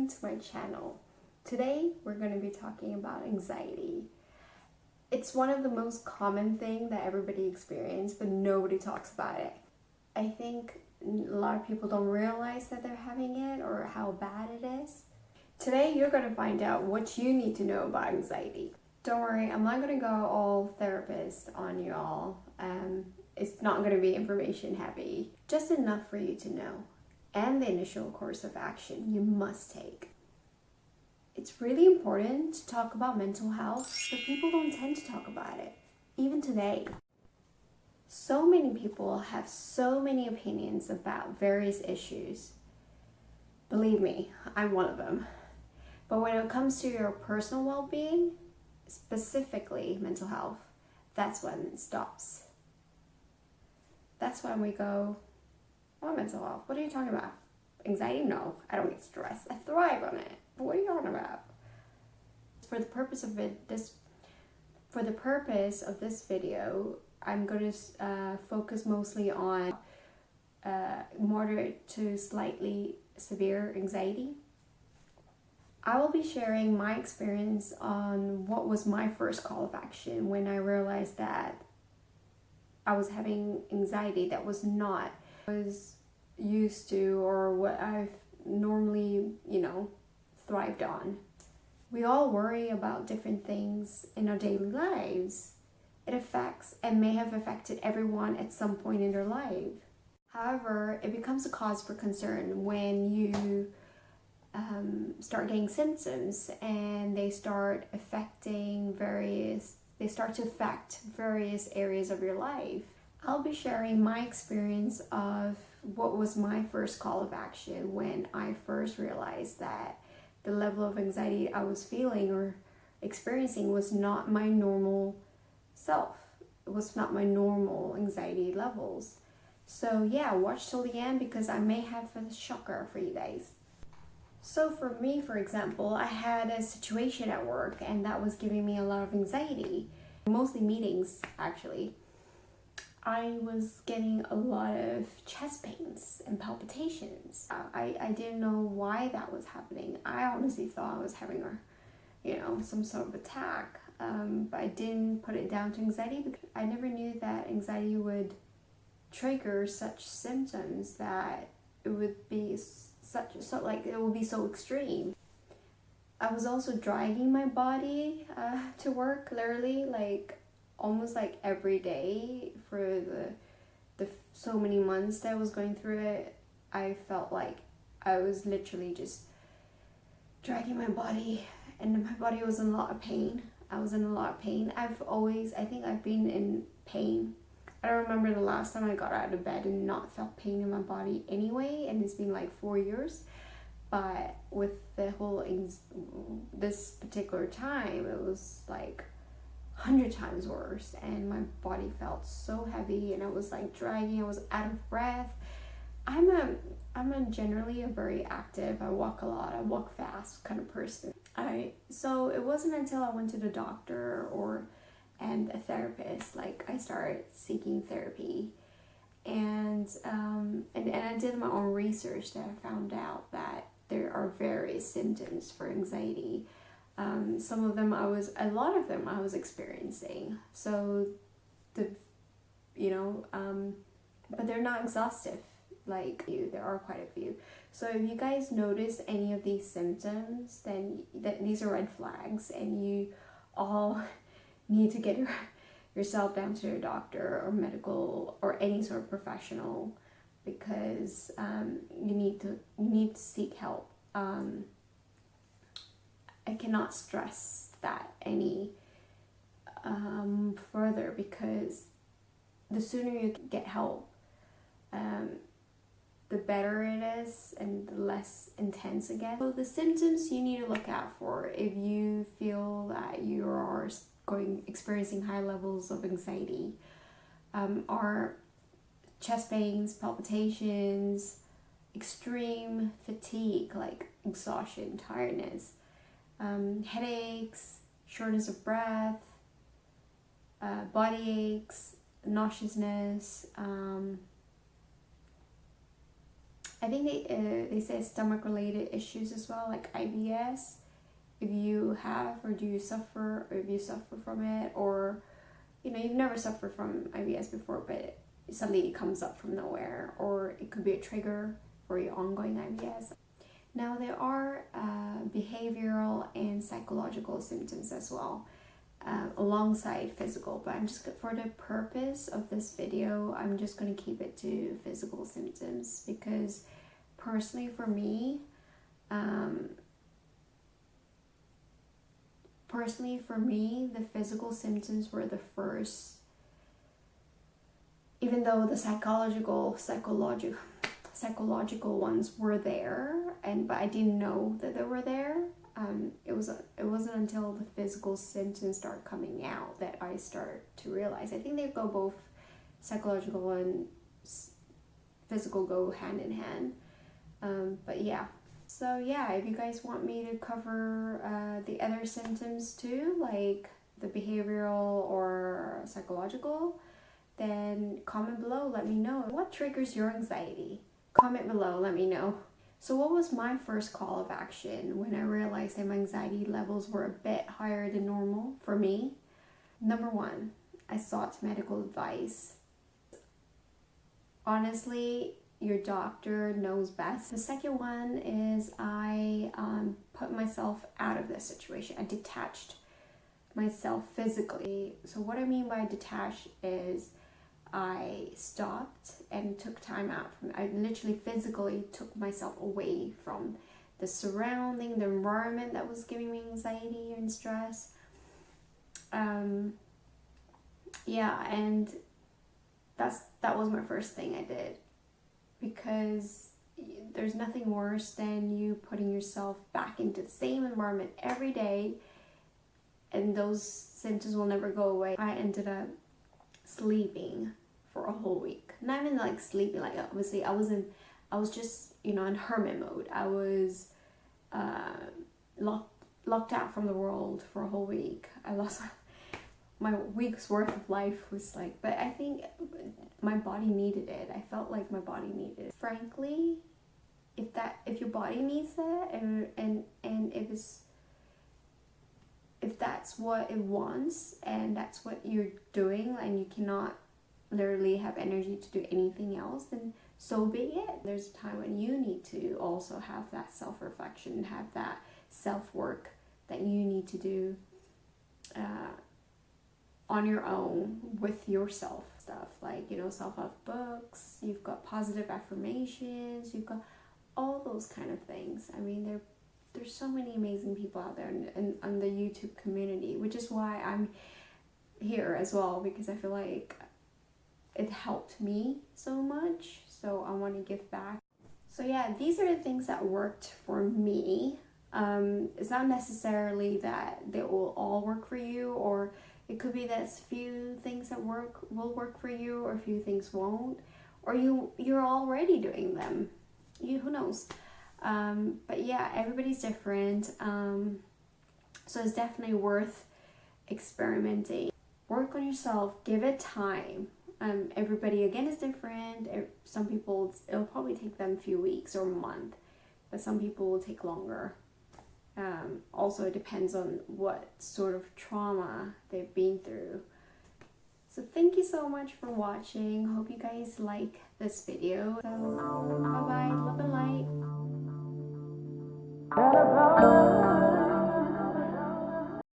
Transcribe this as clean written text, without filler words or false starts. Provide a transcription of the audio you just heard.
welcome to my channel. Today we're going to be talking about anxiety. It's one of the most common things that everybody experiences, but nobody talks about it. I think a lot of people don't realize that they're having it or how bad it is. Today you're going to find out what you need to know about anxiety. Don't worry, I'm not going to go all therapist on y'all. It's not going to be information heavy, just enough for you to know, and the initial course of action you must take. It's really important to talk about mental health, but people don't tend to talk about it, even today. So many people have so many opinions about various issues. Believe me, I'm one of them. But when it comes to your personal well-being, specifically mental health, that's when it stops. That's when we go, oh, mental health, what are you talking about? Anxiety? No, I don't get stressed. I thrive on it. But what are you talking about? For the purpose of this video, I'm going to focus mostly on moderate to slightly severe anxiety. I will be sharing my experience on what was my first call of action when I realized that I was having anxiety that was not what I was used to or what I've normally, thrived on. We all worry about different things in our daily lives. It affects and may have affected everyone at some point in their life. However, it becomes a cause for concern when you start getting symptoms and they start to affect various areas of your life. I'll be sharing my experience of what was my first call of action when I first realized that the level of anxiety I was feeling or experiencing was not my normal self. It was not my normal anxiety levels. So yeah, watch till the end because I may have a shocker for you guys. So for me, for example, I had a situation at work and that was giving me a lot of anxiety. Mostly meetings, actually. I was getting a lot of chest pains and palpitations. I didn't know why that was happening. I honestly thought I was having some sort of attack. But I didn't put it down to anxiety because I never knew that anxiety would trigger such symptoms that it would be it would be so extreme. I was also dragging my body to work, literally, almost every day for the so many months that I was going through it. I felt like I was literally just dragging my body, and my body was in a lot of pain. I was in a lot of pain. I think I've been in pain. I don't remember the last time I got out of bed and not felt pain in my body anyway, and it's been 4 years. But with the whole this particular time, it was 100 times worse, and my body felt so heavy, and I was dragging. I was out of breath. I'm generally a very active. I walk a lot. I walk fast kind of person. So it wasn't until I went to the doctor and a therapist, I started seeking therapy, and I did my own research that I found out that there are various symptoms for anxiety. A lot of them I was experiencing. So but they're not exhaustive. There are quite a few. So if you guys notice any of these symptoms, then these are red flags, and you all need to get yourself down to a doctor or medical or any sort of professional, because you need to seek help. I cannot stress that any further, because the sooner you get help, the better it is and the less intense again. So the symptoms you need to look out for if you feel that you are experiencing high levels of anxiety are chest pains, palpitations, extreme fatigue exhaustion, tiredness, headaches, shortness of breath, body aches, nauseousness, I think they say stomach related issues as well, like IBS. If you have, or do you suffer, or if you suffer from it, or you've never suffered from IBS before, but suddenly it comes up from nowhere, or it could be a trigger for your ongoing IBS. Now there are behavioral and psychological symptoms as well, alongside physical, but I'm just, for the purpose of this video, I'm just going to keep it to physical symptoms, because personally for me, the physical symptoms were the first, even though the psychological ones were there, but I didn't know that they were there. It wasn't until the physical symptoms start coming out that I start to realize. I think they go both, psychological and physical go hand in hand. But yeah. So yeah, if you guys want me to cover the other symptoms too, like the behavioral or psychological, then comment below, let me know. What triggers your anxiety? Comment below, let me know. So what was my first call of action when I realized that my anxiety levels were a bit higher than normal for me? Number one, I sought medical advice. Honestly, your doctor knows best. The second one is I put myself out of this situation. I detached myself physically. So what I mean by detached is I stopped and took time out from, I literally physically took myself away from the surrounding, the environment that was giving me anxiety and stress. Yeah, and that was my first thing I did, because there's nothing worse than you putting yourself back into the same environment every day, and those symptoms will never go away. I ended up sleeping for a whole week. Not even like sleeping, like obviously I was just, in hermit mode. I was locked out from the world for a whole week. I lost my week's worth of life was like, but I think my body needed it. I felt like my body needed it. Frankly, if your body needs that, and if that's what it wants and that's what you're doing, and you cannot literally have energy to do anything else, then so be it. There's a time when you need to also have that self-reflection, have that self-work that you need to do on your own with yourself. Stuff like, self-help books, you've got positive affirmations, you've got all those kind of things. I mean, there's so many amazing people out there in the YouTube community, which is why I'm here as well, because I feel like it helped me so much, so I want to give back. So yeah, these are the things that worked for me. It's not necessarily that they will all work for you, or it could be that a few things that will work for you, or a few things won't, or you're already doing them. Who knows? But yeah, everybody's different. So it's definitely worth experimenting. Work on yourself. Give it time. Everybody again is different. Some people, it'll probably take them a few weeks or a month, but some people will take longer. Also, it depends on what sort of trauma they've been through. So thank you so much for watching. Hope you guys like this video. So